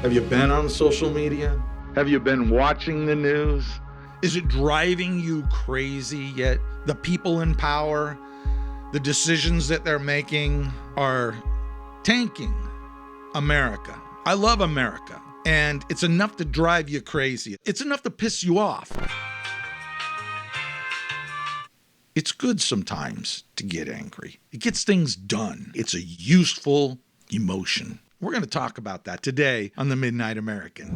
Have you been on social media? Have you been watching the news? Is it driving you crazy yet? The people in power, the decisions that they're making are tanking America. I love America, and it's enough to drive you crazy. It's enough to piss you off. It's good sometimes to get angry. It gets things done. It's a useful emotion. We're going to talk about that today on the Midnight American.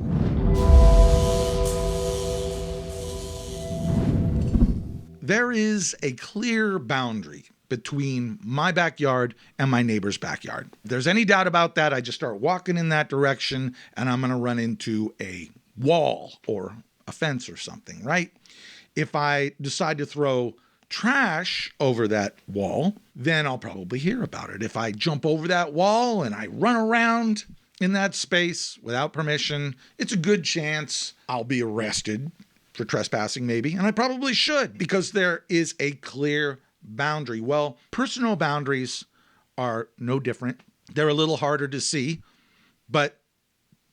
There is a clear boundary between my backyard and my neighbor's backyard. If there's any doubt about that, I just start walking in that direction and I'm going to run into a wall or a fence or something, right? If I decide to throw trash over that wall, then I'll probably hear about it. If I jump over that wall and I run around in that space without permission, it's a good chance I'll be arrested for trespassing maybe, and I probably should because there is a clear boundary. Well, personal boundaries are no different. They're a little harder to see, but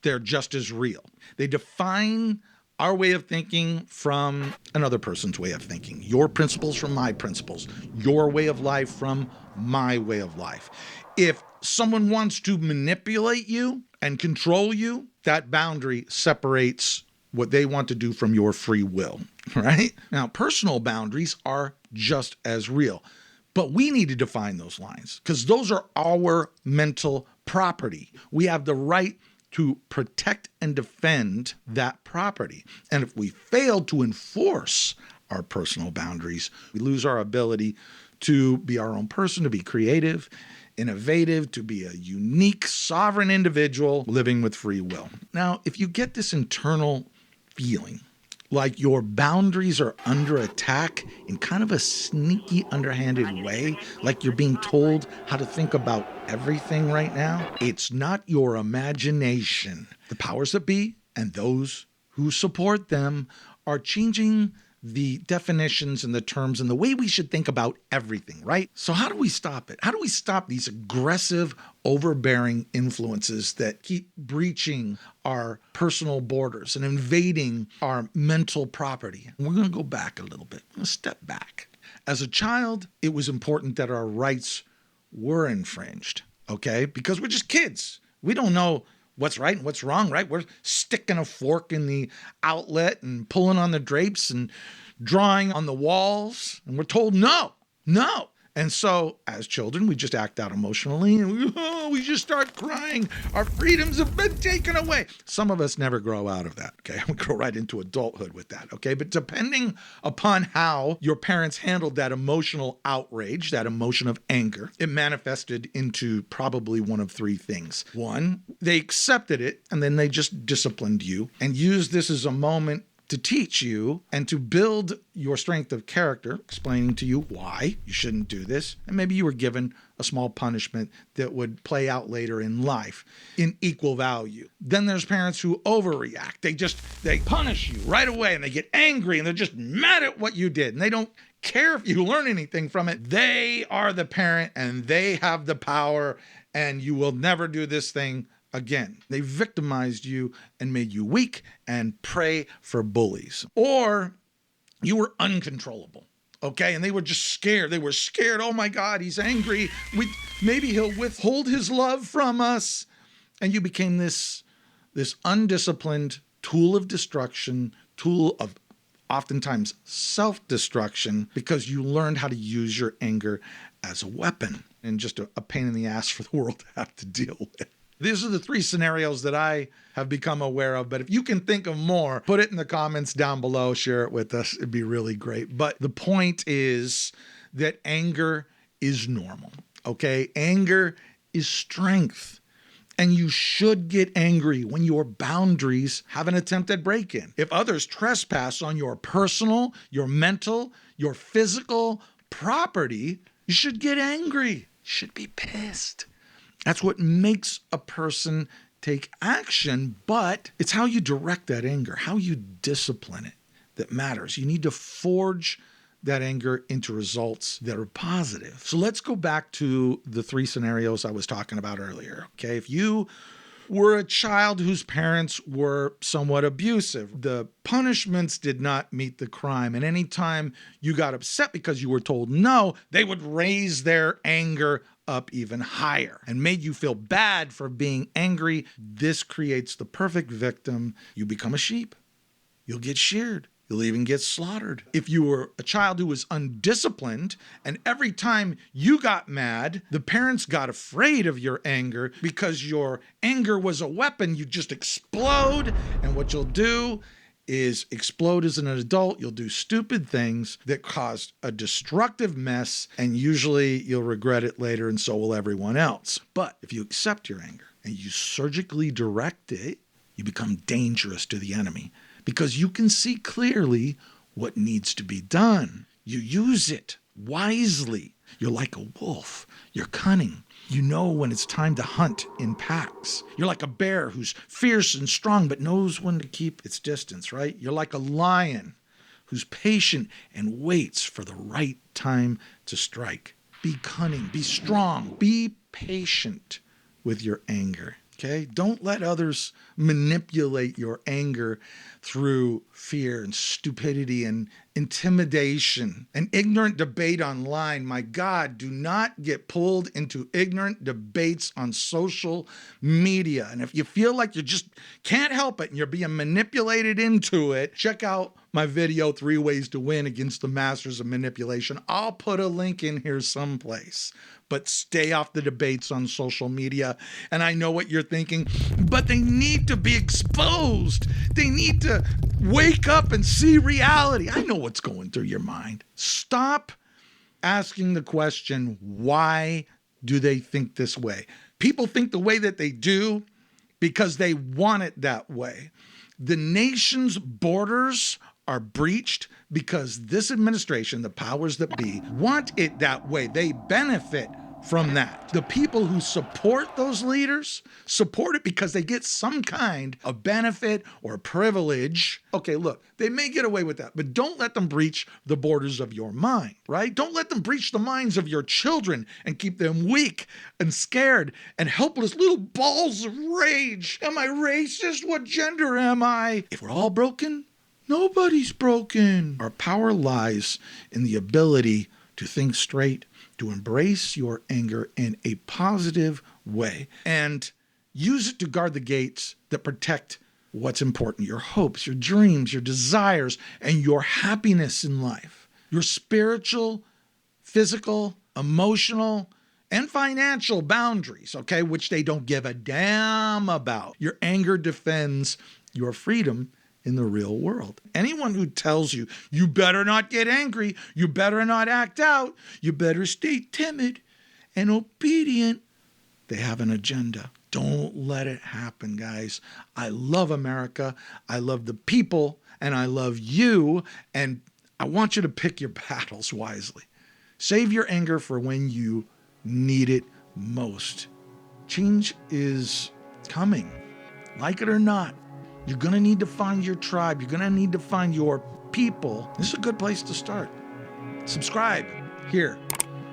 they're just as real. They define our way of thinking from another person's way of thinking. Your principles from my principles. Your way of life from my way of life. If someone wants to manipulate you and control you, that boundary separates what they want to do from your free will, right? Now, personal boundaries are just as real, but we need to define those lines because those are our mental property. We have the right to protect and defend that property. And if we fail to enforce our personal boundaries, we lose our ability to be our own person, to be creative, innovative, to be a unique, sovereign individual living with free will. Now, if you get this internal feeling like your boundaries are under attack in kind of a sneaky, underhanded way, like you're being told how to think about everything right now, it's not your imagination. The powers that be and those who support them are changing the definitions and the terms and the way we should think about everything, right? So how do we stop it? How do we stop these aggressive, overbearing influences that keep breaching our personal borders and invading our mental property? We're going to go back a little bit. We're going to step back. As a child, it was important that our rights were infringed, okay? Because we're just kids. We don't know what's right and what's wrong, right? We're sticking a fork in the outlet and pulling on the drapes and drawing on the walls. And we're told, no. And so as children, we just act out emotionally and we just start crying. Our freedoms have been taken away. Some of us never grow out of that, okay? We grow right into adulthood with that, okay? But depending upon how your parents handled that emotional outrage, that emotion of anger, it manifested into probably one of three things. One, they accepted it and then they just disciplined you and used this as a moment to teach you and to build your strength of character, explaining to you why you shouldn't do this. And maybe you were given a small punishment that would play out later in life in equal value. Then there's parents who overreact. They punish you right away and they get angry and they're just mad at what you did. And they don't care if you learn anything from it. They are the parent and they have the power and you will never do this thing again. They victimized you and made you weak and prey for bullies. Or you were uncontrollable, okay? And they were just scared. They were scared. Oh my God, he's angry. Maybe he'll withhold his love from us. And you became this undisciplined tool of destruction, tool of oftentimes self-destruction because you learned how to use your anger as a weapon and just a pain in the ass for the world to have to deal with. These are the three scenarios that I have become aware of, but if you can think of more, put it in the comments down below, share it with us. It'd be really great. But the point is that anger is normal, okay? Anger is strength. And you should get angry when your boundaries have an attempt at break-in. If others trespass on your personal, your mental, your physical property, you should get angry. You should be pissed. That's what makes a person take action, but it's how you direct that anger, how you discipline it that matters. You need to forge that anger into results that are positive. So let's go back to the three scenarios I was talking about earlier, okay? If you were a child whose parents were somewhat abusive. The punishments did not meet the crime. And anytime you got upset because you were told no, they would raise their anger up even higher and made you feel bad for being angry. This creates the perfect victim. You become a sheep. You'll get sheared. You'll even get slaughtered. If you were a child who was undisciplined and every time you got mad, the parents got afraid of your anger because your anger was a weapon, you just explode. And what you'll do is explode as an adult. You'll do stupid things that cause a destructive mess, and usually you'll regret it later, and so will everyone else. But if you accept your anger and you surgically direct it, you become dangerous to the enemy because you can see clearly what needs to be done. You use it wisely. You're like a wolf. You're cunning. You know when it's time to hunt in packs. You're like a bear who's fierce and strong but knows when to keep its distance, right? You're like a lion who's patient and waits for the right time to strike. Be cunning, be strong, be patient with your anger. Okay? Don't let others manipulate your anger through fear and stupidity and intimidation and ignorant debate online. My God, do not get pulled into ignorant debates on social media. And if you feel like you just can't help it and you're being manipulated into it, check out my video, 3 Ways to Win Against the Masters of Manipulation. I'll put a link in here someplace. But stay off the debates on social media. And I know what you're thinking, but they need to be exposed. They need to wake up and see reality. I know what's going through your mind. Stop asking the question, why do they think this way? People think the way that they do because they want it that way. The nation's borders are breached because this administration, the powers that be, want it that way. They benefit from that. The people who support those leaders support it because they get some kind of benefit or privilege. Okay, look, they may get away with that, but don't let them breach the borders of your mind, right? Don't let them breach the minds of your children and keep them weak and scared and helpless little balls of rage. Am I racist? What gender am I? If we're all broken, nobody's broken. Our power lies in the ability to think straight, to embrace your anger in a positive way, and use it to guard the gates that protect what's important, your hopes, your dreams, your desires, and your happiness in life. Your spiritual, physical, emotional, and financial boundaries, okay, which they don't give a damn about. Your anger defends your freedom in the real world. Anyone who tells you, you better not get angry, you better not act out, you better stay timid and obedient, they have an agenda. Don't let it happen, guys. I love America, I love the people, and I love you, and I want you to pick your battles wisely. Save your anger for when you need it most. Change is coming, like it or not. You're going to need to find your tribe. You're going to need to find your people. This is a good place to start. Subscribe here.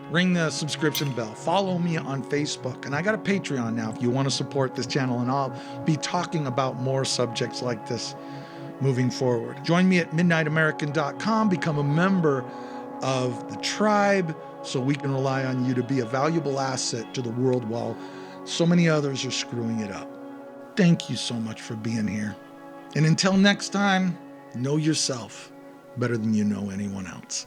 Ring the subscription bell. Follow me on Facebook. And I got a Patreon now if you want to support this channel. And I'll be talking about more subjects like this moving forward. Join me at midnightamerican.com. Become a member of the tribe so we can rely on you to be a valuable asset to the world while so many others are screwing it up. Thank you so much for being here. And until next time, know yourself better than you know anyone else.